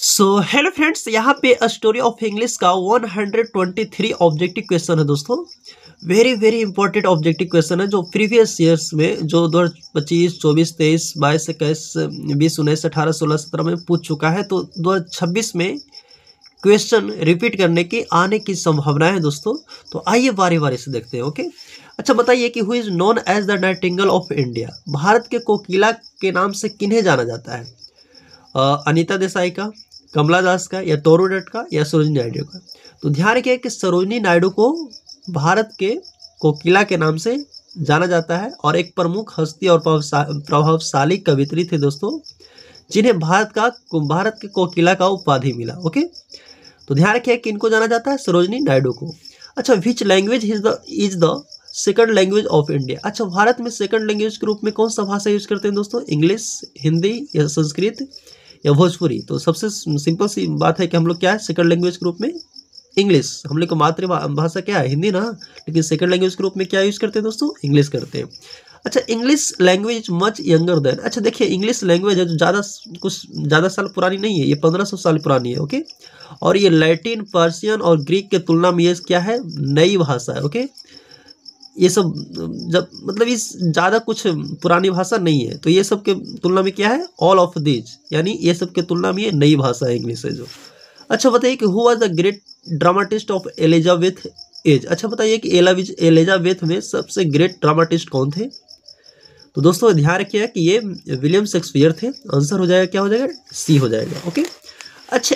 So hello friends, यहाँ पे story of English का 123 ऑब्जेक्टिव क्वेश्चन है दोस्तों। Very very important objective question है जो प्रीवियस ईयर्स में जो 2025, 24, 23, 22, 21, 20, 19, 18, 16, 17 में पूछ चुका है। तो 2026 में क्वेश्चन रिपीट करने की आने की संभावना है दोस्तों। तो आइए बारी बारी से देखते हैं। ओके, अच्छा बताइए कि who is known as the nightingale of India. Bharat के कोकिला के नाम से किन्हें जाना जाता है? अनीता देसाई का, कमला दास का, या तोरू डट का, या सरोजिनी नायडू का। तो ध्यान रखिए कि सरोजिनी नायडू को भारत के कोकिला के नाम से जाना जाता है और एक प्रमुख हस्ती और प्रभावशाली कवित्री थे दोस्तों, जिन्हें भारत के कोकिला का उपाधि मिला। ओके, तो ध्यान रखिए कि इनको जाना जाता है सरोजिनी नायडू को। अच्छा, which language is the second language of India. अच्छा, भारत में सेकंड लैंग्वेज के रूप में कौन सा भाषा यूज करते हैं दोस्तों? इंग्लिश, हिंदी, या संस्कृत, या भोजपुरी। तो सबसे सिंपल सी बात है कि हम लोग क्या है, सेकंड लैंग्वेज के रूप में इंग्लिश। हम लोग को मातृभाषा क्या है? हिंदी ना, लेकिन सेकंड लैंग्वेज के रूप में क्या यूज करते हैं दोस्तों? इंग्लिश करते हैं। अच्छा, English language much younger than. अच्छा देखिए, इंग्लिश लैंग्वेज है जो कुछ ज़्यादा साल पुरानी नहीं है, ये 1500 साल पुरानी है। ओके, और ये लैटिन, पर्शियन और ग्रीक के तुलना में ये क्या है? नई भाषा है। ओके, ये सब जब मतलब इस ज़्यादा कुछ पुरानी भाषा नहीं है, तो ये सब के तुलना में क्या है? ऑल ऑफ दीज, यानी ये सब के तुलना में ये नई भाषा है, इंग्लिश है जो। अच्छा बताइए कि who was the great dramatist of Elizabeth age. अच्छा बताइए कि एलिजाबेथ में सबसे ग्रेट ड्रामाटिस्ट कौन थे? तो दोस्तों ध्यान रखिए कि ये विलियम शेक्सपियर थे। आंसर हो जाएगा, क्या हो जाएगा? सी हो जाएगा। ओके, अच्छा,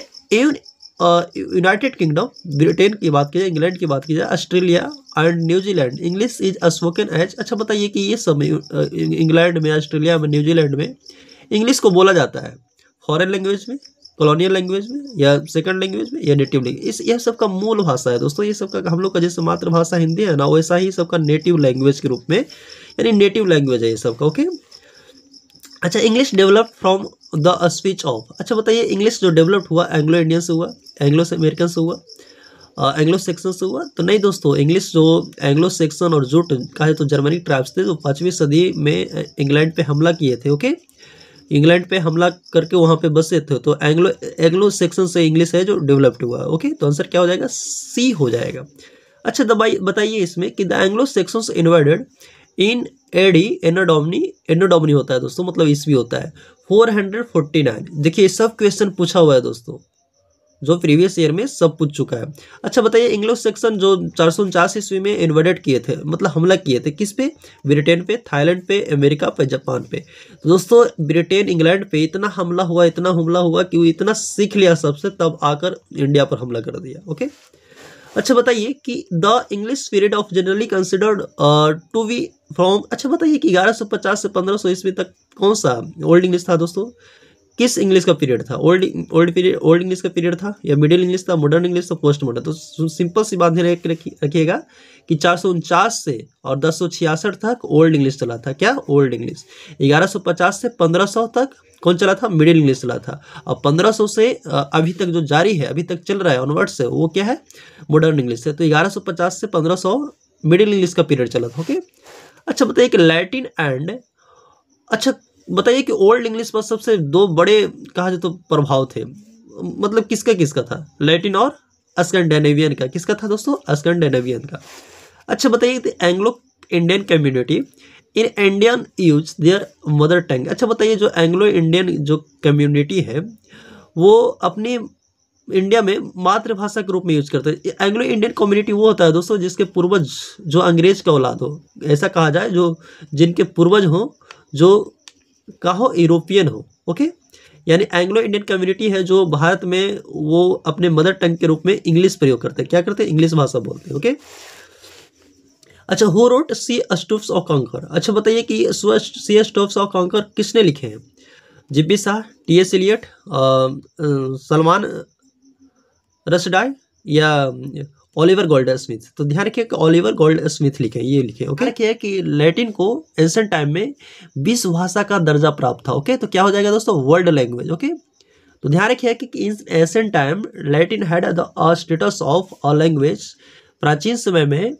यूनाइटेड किंगडम, ब्रिटेन की बात की जाए, इंग्लैंड की बात की जाए, Australia and New Zealand, English is spoken as. अच्छा बताइए कि ये सब इंग्लैंड में, ऑस्ट्रेलिया में, न्यूजीलैंड में इंग्लिश को बोला जाता है फॉरेन लैंग्वेज में, कॉलोनियल लैंग्वेज में, या सेकंड लैंग्वेज में, या नेटिव लैंग्वेज। यह सब का मूल भाषा है दोस्तों। ये सब का हम लोग का जैसे मातृभाषा हिंदी है ना, वैसा ही सबका नेटिव लैंग्वेज के रूप में, यानी नेटिव लैंग्वेज है ये सब का। ओके, अच्छा, English develop from the speech of. अच्छा बताइए, इंग्लिश जो डेवलप्ड हुआ एंग्लो इंडियन से हुआ, एंग्लो अमेरिकन से हुआ, एंग्लो सेक्सन से हुआ? तो नहीं दोस्तों, इंग्लिश जो एंग्लो सेक्सन और जूट का है तो जर्मनी ट्राइब्स थे जो 5वीं सदी में इंग्लैंड पे हमला किए थे। ओके, इंग्लैंड पे हमला करके वहाँ पे बसे थे, तो एंग्लो सेक्सन से इंग्लिश है जो डेवलप्ड हुआ। ओके, तो आंसर क्या हो जाएगा? सी हो जाएगा। अच्छा बताइए इसमें कि the Anglo Saxons invaded in AD, anno domini होता है दोस्तों, मतलब ईस्वी होता है 449। देखिए सब क्वेश्चन पूछा हुआ है दोस्तों, जो प्रीवियस ईयर में सब पूछ चुका है। अच्छा बताइए, इंग्लो सेक्सन जो 449 ईस्वी में इन्वेडेड किए थे, मतलब हमला किए थे, किस पे? ब्रिटेन पे, थाईलैंड पे, अमेरिका पे, जापान पे। तो दोस्तों ब्रिटेन, इंग्लैंड पे इतना हमला हुआ कि वो इतना सीख लिया सबसे, तब आकर इंडिया पर हमला कर दिया। ओके, अच्छा बताइए कि the English period of generally considered to be from. अच्छा बताइए कि 1150 से 1500 ईस्वी तक कौन सा ओल्ड इंग्लिश था दोस्तों? किस इंग्लिश का पीरियड था? ओल्ड इंग्लिश का पीरियड था, या मिडिल इंग्लिश था, मॉडर्न इंग्लिश था, पोस्ट मॉडर्न? तो सिंपल सी बात रखिएगा कि 449 से और 1066 तक ओल्ड इंग्लिश चला था। क्या? Old English. 1150 से 1500 तक कौन चला था? मिडिल इंग्लिश चला था। और 1500 से अभी तक जो जारी है, अभी तक चल रहा है ऑनवर्ड से, वो क्या है? मॉडर्न इंग्लिश है। तो 1150 से 1500 मिडिल इंग्लिश का पीरियड चला था। ओके, अच्छा बताइए कि लैटिन एंड, अच्छा बताइए कि ओल्ड इंग्लिश पर सबसे दो बड़े कहा जाए तो प्रभाव थे, मतलब किसका था? लैटिन और स्कैंडिनेवियन का। किसका था दोस्तों? स्कैंडिनेवियन का। अच्छा बताइए कि Anglo Indian community in Indian use their mother tongue. अच्छा बताइए, जो एंग्लो इंडियन जो कम्युनिटी है वो अपनी इंडिया में मातृभाषा के रूप में यूज करते हैं। एंग्लो इंडियन कम्युनिटी वो होता है दोस्तों जिसके पूर्वज जो अंग्रेज का औलाद हो, ऐसा कहा जाए, जो जिनके पूर्वज हो जो कहो यूरोपियन हो। ओके, यानी एंग्लो इंडियन कम्युनिटी है जो भारत में वो अपने मदर टंग के रूप में इंग्लिश प्रयोग करते हैं। क्या करते हैं? इंग्लिश भाषा बोलते हैं। ओके, अच्छा, who wrote she stoops of conquer. अच्छा बताइए कि सी स्टूप्स ऑफ कंकर किसने लिखे हैं? Jibby Shah, T.S.. Elliott, Salman रशडाई, या ओलिवर गोल्ड स्मिथ? तो ध्यान रखिए कि ओलिवर गोल्ड स्मिथ लिखे, ये लिखे। ओके, रखिए कि लैटिन को एंशिएंट टाइम में विश्व भाषा का दर्जा प्राप्त था। ओके, तो क्या हो जाएगा दोस्तों? World language. ओके, तो ध्यान रखिए कि इन ancient time Latin had the status of a language. प्राचीन समय में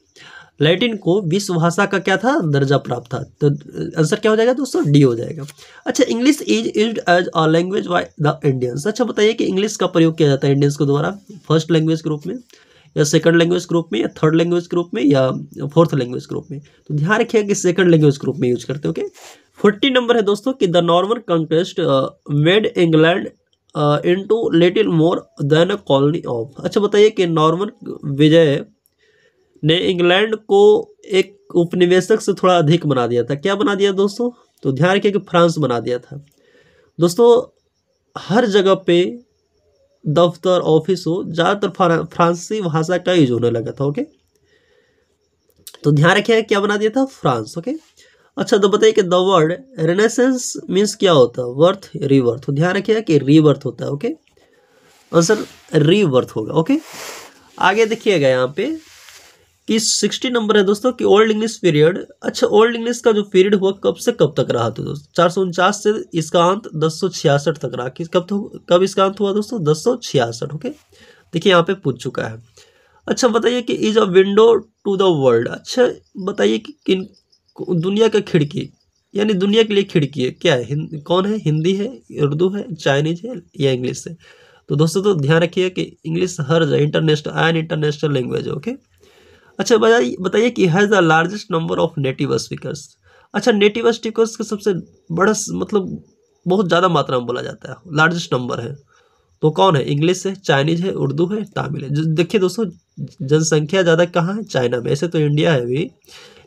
लैटिन को विश्व भाषा का क्या था, दर्जा प्राप्त था। तो आंसर क्या हो जाएगा दोस्तों, डी हो जाएगा। अच्छा, English is used as a language by the Indians. अच्छा बताइए कि इंग्लिश का प्रयोग किया जाता है इंडियंस को द्वारा फर्स्ट लैंग्वेज के रूप में, या सेकंड लैंग्वेज के रूप में, या थर्ड लैंग्वेज के रूप में, या फोर्थ लैंग्वेज के रूप में। तो ध्यान रखिएगा कि सेकंड लैंग्वेज के रूप में यूज करते हैं। ओके, 40 नंबर है दोस्तों कि the Norman conquest made England into little more than a colony of. अच्छा बताइए कि नॉर्मन विजय ने इंग्लैंड को एक उपनिवेशक से थोड़ा अधिक बना दिया था। क्या बना दिया दोस्तों, तो ध्यान रखिए कि फ्रांस बना दिया था। दोस्तों हर जगह पे दफ्तर ऑफिस हो, ज़्यादातर फ्रांसीसी भाषा का यूज होने लगा था। ओके, तो ध्यान रखिए क्या बना दिया था, फ्रांस। ओके, अच्छा तो बताइए कि द वर्ड रेनेसेंस मीन्स क्या होता है, वर्थ रीबर्थ। तो ध्यान रखिए कि रीबर्थ होता है। ओके, आंसर रीबर्थ होगा। ओके, आगे देखिएगा यहाँ पे कि 60 नंबर है दोस्तों कि ओल्ड इंग्लिश पीरियड। अच्छा, ओल्ड इंग्लिश का जो पीरियड हुआ कब से कब तक रहा था दोस्तों, 449 से इसका अंत 1066 तक रहा। कब इसका अंत हुआ दोस्तों, 1066। ओके, देखिए यहाँ पे पूछ चुका है। अच्छा बताइए कि is a window to the world. अच्छा बताइए कि किन दुनिया का खिड़की, यानी दुनिया के लिए खिड़की है, क्या है, कौन है, हिंदी है, उर्दू है, चाइनीज है, या इंग्लिश है। तो दोस्तों तो ध्यान रखिए कि इंग्लिश हर इंटरनेशनल लैंग्वेज है। ओके, अच्छा बताइए कि has the largest number of native speakers. अच्छा, नेटिव स्पीकर्स का सबसे बड़ा मतलब बहुत ज़्यादा मात्रा में बोला जाता है, लार्जेस्ट नंबर है, तो कौन है, इंग्लिश है, चाइनीज है, उर्दू है, तमिल है। देखिए दोस्तों जनसंख्या ज़्यादा कहाँ है, चाइना में। ऐसे तो इंडिया है अभी,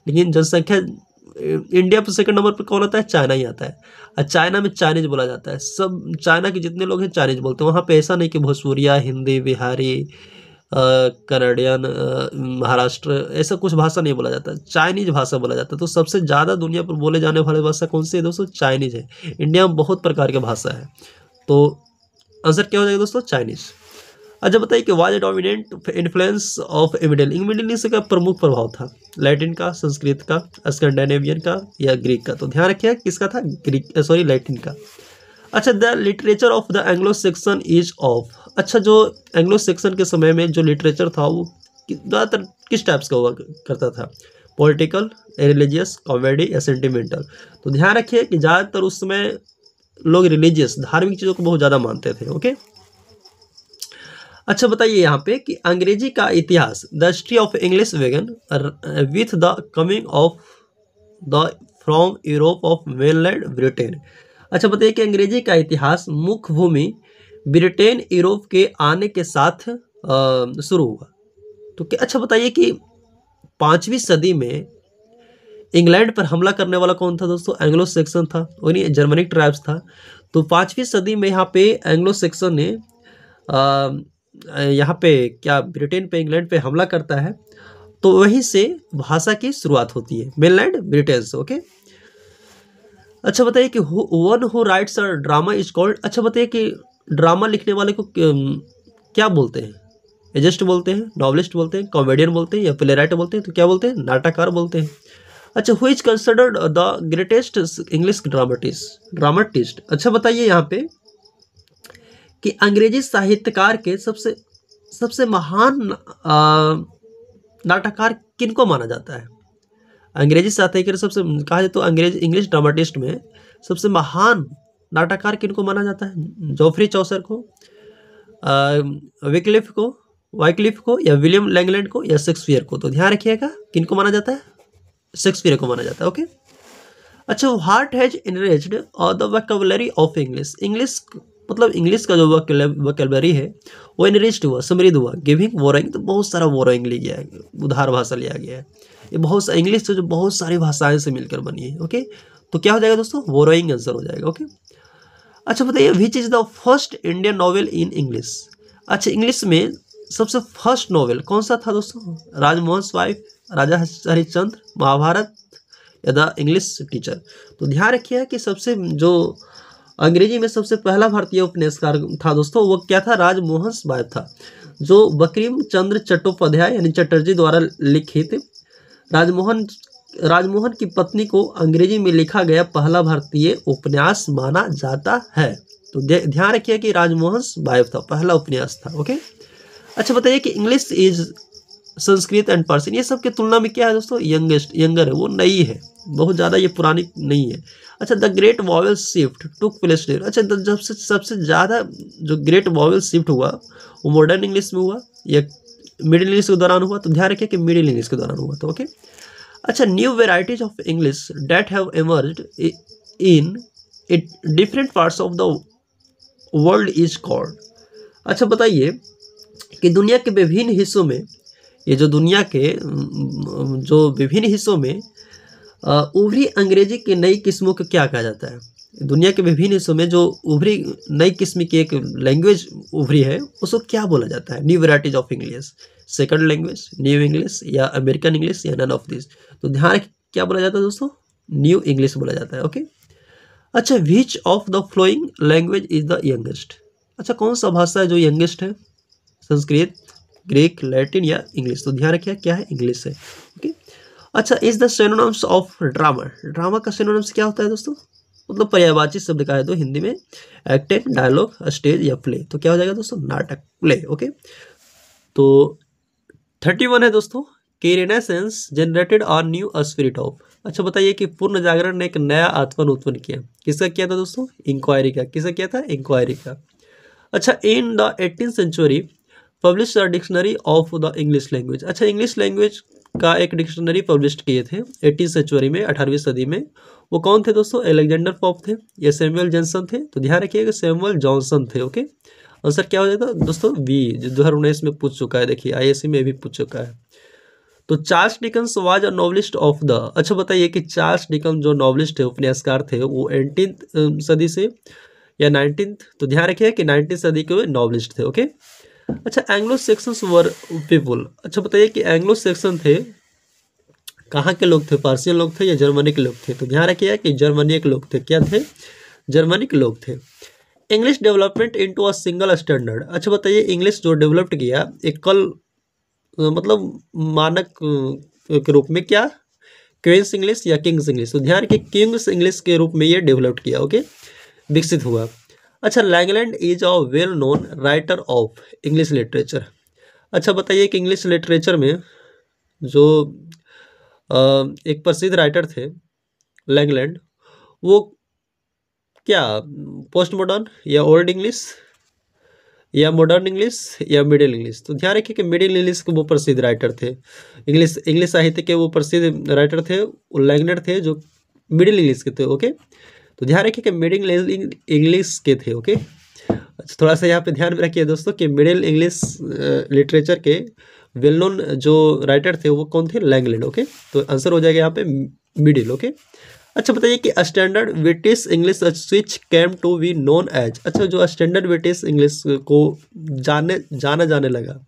लेकिन जनसंख्या इंडिया पर सेकंड नंबर पर कौन आता है, चाइना ही आता है। और चाइना में चाइनीज बोला जाता है, सब चाइना के जितने लोग हैं चाइनीज बोलते हैं। वहाँ पे ऐसा नहीं कि भोजपुरिया, हिंदी, बिहारी, कनाडियन, महाराष्ट्र, ऐसा कुछ भाषा नहीं बोला जाता, चाइनीज भाषा बोला जाता है। तो सबसे ज़्यादा दुनिया पर बोले जाने वाली भाषा कौन सी है दोस्तों, चाइनीज है। इंडिया में बहुत प्रकार की भाषा है, तो आंसर क्या हो जाएगा दोस्तों, चाइनीज। अच्छा बताइए कि was dominant influence of middle east का प्रमुख प्रभाव था, लैटिन का, संस्कृत का, स्कैंडिनेवियन का, या ग्रीक का। तो ध्यान रखिए किसका था, लैटिन का। अच्छा, the literature of the Anglo Saxon is of. अच्छा, जो एंग्लो सेक्शन के समय में जो लिटरेचर था वो ज़्यादातर किस टाइप्स का हुआ करता था, पॉलिटिकल, रिलीजियस, कॉमेडी, या सेंटिमेंटल। तो ध्यान रखिए कि ज़्यादातर उस समय लोग रिलीजियस, धार्मिक चीज़ों को बहुत ज़्यादा मानते थे। ओके, अच्छा बताइए यहाँ पे कि अंग्रेजी का इतिहास, the history of English began with the coming of the from Europe of mainland Britain. अच्छा बताइए कि अंग्रेजी का इतिहास मुख्य भूमि ब्रिटेन यूरोप के आने के साथ शुरू हुआ। तो क्या, अच्छा बताइए कि 5वीं सदी में इंग्लैंड पर हमला करने वाला कौन था दोस्तों, एंग्लो सेक्सन था, और ये जर्मनिक ट्राइब्स था। तो 5वीं सदी में यहाँ पे एंग्लो सेक्सन ने यहाँ पे क्या ब्रिटेन पे, इंग्लैंड पे हमला करता है, तो वहीं से भाषा की शुरुआत होती है, मेनलैंड ब्रिटेन से। ओके, अच्छा बताइए कि one who rights a drama is called. अच्छा बताइए कि ड्रामा लिखने वाले को क्या बोलते हैं, एजेस्ट बोलते हैं, नॉवलिस्ट बोलते हैं, कॉमेडियन बोलते हैं, या प्ले राइटर बोलते हैं। तो क्या बोलते हैं, नाटककार बोलते हैं। अच्छा, who is considered the greatest English dramatist. अच्छा बताइए यहाँ पे कि अंग्रेजी साहित्यकार के सबसे महान नाटककार किनको माना जाता है, अंग्रेजी साहित्यकार सबसे कहा जाए तो इंग्लिश ड्रामाटिस्ट में सबसे महान नाटककार किनको माना जाता है, जॉफ्री चौसर को, वाइक्लिफ को, या विलियम लैंगलैंड को, या शेक्सपियर को। तो ध्यान रखिएगा किनको माना जाता है, शेक्सपियर को माना जाता है। ओके, अच्छा, what has enriched the vocabulary of English. मतलब इंग्लिश का जो वोकैबुलरी है वो इनरिच्ड हुआ, समृद्ध हुआ, गिविंग, बोरोइंग। तो बहुत सारा बोरोइंग लिया गया है, उधार भाषा लिया गया है। ये बहुत इंग्लिश जो बहुत सारी भाषाएं से मिलकर बनी है। ओके, तो क्या हो जाएगा दोस्तों, बोरोइंग आंसर हो जाएगा। ओके, अच्छा बताइए which is the first Indian novel in English. अच्छा, इंग्लिश में सबसे फर्स्ट नॉवेल कौन सा था दोस्तों, राजमोहन स्वाइफ, राजा हरिश्चंद्र, महाभारत, या द इंग्लिश टीचर। तो ध्यान रखिए कि सबसे जो अंग्रेजी में सबसे पहला भारतीय उपन्यासकार था दोस्तों वो क्या था, राजमोहन स्वाइफ था, जो बंकिम चंद्र चट्टोपाध्याय यानी चटर्जी द्वारा लिखित राजमोहन की पत्नी को अंग्रेजी में लिखा गया पहला भारतीय उपन्यास माना जाता है। तो ध्यान रखिए कि राजमोहन स्वाइफ था, पहला उपन्यास था। ओके, अच्छा बताइए कि English is Sanskrit and Parsi, ये सब की तुलना में क्या है दोस्तों, यंगर है, वो नई है, बहुत ज़्यादा ये पुरानी नहीं है। अच्छा, the great vowel shift took place. अच्छा, जब से सबसे ज़्यादा जो ग्रेट वॉवेल शिफ्ट हुआ वो मॉडर्न इंग्लिश में हुआ या मिडिल इंग्लिश के दौरान हुआ, तो ध्यान रखिए कि मिडिल इंग्लिश के दौरान हुआ, तो ओके। अच्छा, new varieties of English that have emerged in it different parts of the world is called. अच्छा, बताइए कि दुनिया के विभिन्न हिस्सों में, ये जो दुनिया के जो विभिन्न हिस्सों में उभरी अंग्रेजी की नई किस्मों को क्या कहा जाता है। दुनिया के विभिन्न हिस्सों में जो उभरी नई किस्म की एक लैंग्वेज उभरी है उसको क्या बोला जाता है। New varieties of English, second language, new English या अमेरिकन इंग्लिश या नन ऑफ दिस। तो ध्यान क्या बोला जाता है दोस्तों, न्यू इंग्लिश बोला जाता है, ओके। अच्छा, which of the flowing language is the youngest. अच्छा, कौन सा भाषा है जो यंगेस्ट है, संस्कृत, ग्रीक, लैटिन या इंग्लिश। तो ध्यान रखिए क्या है, इंग्लिश है, ओके। अच्छा, is the synonyms of drama. Drama का सिनोनिम्स क्या होता है दोस्तों, मतलब पर्यायवाची शब्द का है तो हिंदी में एक्टिंग, डायलॉग, स्टेज या प्ले। तो क्या हो जाएगा दोस्तों, नाटक, प्ले, ओके। तो 31 है दोस्तों, कि renaissance generated a new spirit of. अच्छा, बताइए कि पूर्ण जागरण ने एक नया आत्मन उत्पन्न किया, किसका किया था दोस्तों, इंक्वायरी का। किसका किया था, इंक्वायरी का। अच्छा, in the 18th century publish the dictionary of the English language. अच्छा, इंग्लिश लैंग्वेज का एक डिक्शनरी पब्लिश किए थे 18th सेंचुरी में, 18वीं सदी में। वो कौन थे दोस्तों, अलेक्जेंडर पोप थे या सैमुअल जॉनसन थे। तो ध्यान रखिएगा सैमुअल जॉनसन थे, ओके। आंसर क्या हो जाएगा दोस्तों, बी, जो 2019 में पूछ चुका है, देखिए ISC में भी पूछ चुका है। तो Charles Dickens was a novelist of the. अच्छा, बताइए कि चार्ल्स डिकन्स जो नॉवलिस्ट थे, उपन्यासकार थे, वो 18th सदी से या 19th। तो ध्यान रखिए कि 19th सदी के नॉवलिस्ट थे, ओके। अच्छा, एंग्लो सेक्शंस वर पीपुल। अच्छा, बताइए कि एंग्लो सेक्शन थे, कहाँ के लोग थे, पार्सियन लोग थे या जर्मनी के लोग थे। तो ध्यान रखिए कि जर्मनी के लोग थे, क्या थे, जर्मनी के लोग थे। English development into a single standard. अच्छा, बताइए इंग्लिश जो डेवलप्ड किया एकल मतलब मानक के रूप में, क्या, क्वींस इंग्लिश या किंग्स इंग्लिश। तो ध्यान रखिए किंग्स इंग्लिश के रूप में ये डेवलप्ड किया, ओके, विकसित हुआ। अच्छा, Langland is a well known writer of English literature. अच्छा, बताइए कि इंग्लिश लिटरेचर में जो एक प्रसिद्ध राइटर थे लैंगलैंड, वो क्या, पोस्ट मॉडर्न या ओल्ड इंग्लिश या मॉडर्न इंग्लिश या मिडिल इंग्लिश। तो ध्यान रखिए कि मिडिल इंग्लिश के वो प्रसिद्ध राइटर थे, इंग्लिश साहित्य के वो प्रसिद्ध राइटर थे, लैंगलैंड थे जो मिडिल इंग्लिश के थे, ओके। तो ध्यान रखिए कि मिडिल इंग्लिश के थे, ओके। अच्छा, थोड़ा सा यहाँ पे ध्यान में रखिए दोस्तों कि मिडिल इंग्लिश लिटरेचर के वेल नोन जो राइटर थे वो कौन थे, लैंगलैंड, ओके। तो आंसर हो जाएगा यहाँ पे मिडिल, ओके। अच्छा, बताइए कि standard British English switch came to be known as. अच्छा, जो स्टैंडर्ड ब्रिटिश इंग्लिश को जाना जाने लगा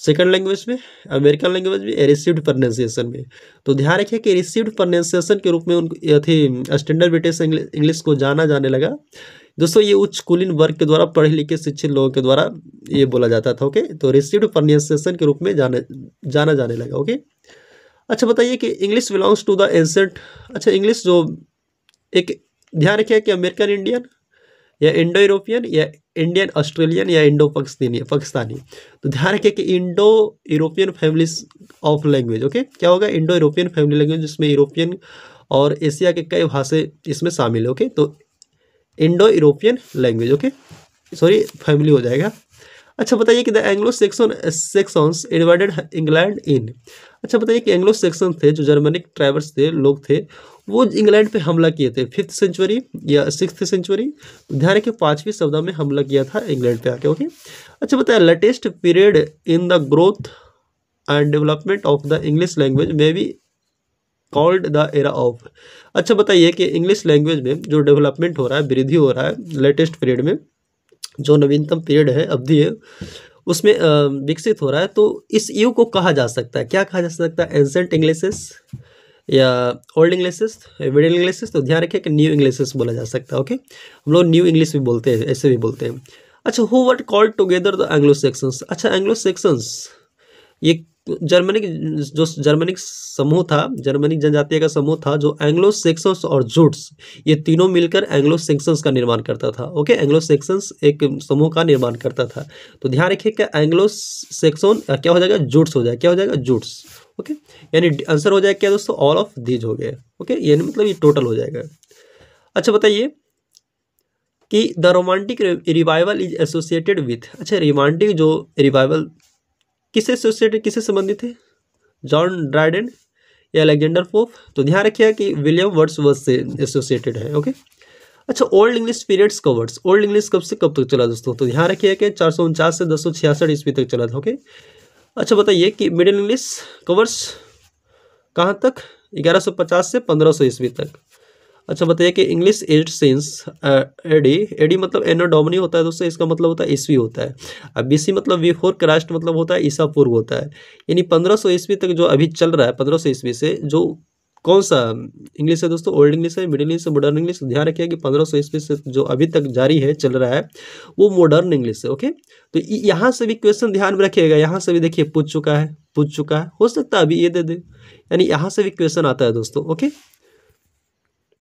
सेकंड लैंग्वेज में, अमेरिकन लैंग्वेज में, रिसीव्ड प्रोनाउंसिएशन में। तो ध्यान रखिए कि रिसीव्ड प्रोनाउंसिएशन के रूप में उनको थी स्टैंडर्ड ब्रिटिश इंग्लिश को जाना जाने लगा दोस्तों। ये उच्च कुलीन वर्ग के द्वारा, पढ़े लिखे शिक्षित लोगों के द्वारा ये बोला जाता था, ओके। तो रिसीव्ड प्रोनाउंसिएशन के रूप में जाना जाने लगा, ओके। अच्छा, बताइए कि English belongs to the ancient. अच्छा, इंग्लिश जो एक, ध्यान रखिए कि अमेरिकन इंडियन या इंडो यूरोपियन या इंडियन ऑस्ट्रेलियन या इंडो पाकिस्तानी। तो ध्यान रखिए कि Indo European families of language, okay. क्या होगा, इंडो यूरोपियन फैमिली लैंग्वेज, जिसमें यूरोपियन और एशिया के कई भाषाएं इसमें शामिल है, ओके। तो Indo European language, okay, sorry family हो जाएगा। अच्छा, बताइए कि the Anglo Saxons इन्वाइडेड England in. अच्छा, बताइए कि एंग्लो सेक्शन थे जो जर्मनिक ट्राइबर्स थे, लोग थे, वो इंग्लैंड पे हमला किए थे 5th सेंचुरी या 6th सेंचुरी। ध्यान रखिए 5वीं सदी में हमला किया था इंग्लैंड पे आके, ओके। अच्छा, बताइए latest period in the growth and development of the English language में भी कॉल्ड द एरा ऑफ। अच्छा, बताइए कि इंग्लिश लैंग्वेज में जो डेवलपमेंट हो रहा है, वृद्धि हो रहा है लेटेस्ट पीरियड में, जो नवीनतम पीरियड है, अवधि है, उसमें विकसित हो रहा है, तो इस युग को कहा जा सकता है, क्या कहा जा सकता है, एंसेंट इंग्लिशेस या ओल्ड इंग्लिशेस, मिडिल इंग्लिशेस। तो ध्यान रखिए कि न्यू इंग्लिशेस बोला जा सकता है, ओके। हम लोग न्यू इंग्लिश भी बोलते हैं, ऐसे भी बोलते हैं। अच्छा, who were called together the Anglo sections. अच्छा, एंग्लो सेक्शंस ये जर्मनिक जो जर्मनिक समूह था, जर्मनिक जनजातीय का समूह था जो एंग्लो सेक्सन्स और जूट्स, ये तीनों मिलकर एंग्लो सेक्सन्स का निर्माण करता था। ओके, एंग्लो सेक्सन्स एक समूह का निर्माण करता था। तो ध्यान रखिए क्या एंग्लो सेक्सन क्या हो जाएगा, जूट्स हो जाएगा, क्या हो जाएगा, जूट्स। ओके, यानी आंसर हो जाएगा क्या दोस्तों, ऑल ऑफ दीज हो गए। ओके, यानी मतलब ये टोटल हो जाएगा। अच्छा बताइए कि the romantic revival is associated with, अच्छा रोमांटिक जो रिवाइवल किससे एसोसिएटेड, किससे संबंधित है, जॉन ड्राइडेन या अलेक्जेंडर पोप। तो ध्यान रखिएगा कि विलियम वर्ड्सवर्थ से एसोसिएटेड है। ओके, अच्छा old English periods covers, old English कब से कब तक चला दोस्तों, तो ध्यान रखिएगा कि 449 से 1066 ईस्वी तक चला था। ओके, अच्छा बताइए कि मिडिल इंग्लिश कवर्स कहाँ तक, 1150 से 1500 ईस्वी तक। अच्छा बताइए कि English as since AD, AD मतलब एनो डोमिनी होता है दोस्तों, इसका मतलब होता है ईस्वी होता है। अब बीसी मतलब बिफोर क्राइस्ट मतलब होता है ईसा पूर्व होता है। यानी 1500 ईस्वी तक जो अभी चल रहा है, 1500 ईस्वी से जो कौन सा इंग्लिश है दोस्तों, ओल्ड इंग्लिश है, मिडिल इंग्लिश है, मॉडर्न इंग्लिश। ध्यान रखिए कि 1500 ईस्वी से जो अभी तक जारी है, चल रहा है, वो मॉडर्न इंग्लिश है। ओके, तो यहाँ से भी क्वेश्चन ध्यान में रखिएगा, यहाँ से भी देखिए पूछ चुका है, हो सकता है अभी ये दे दे, यानी यहाँ से भी क्वेश्चन आता है दोस्तों। ओके,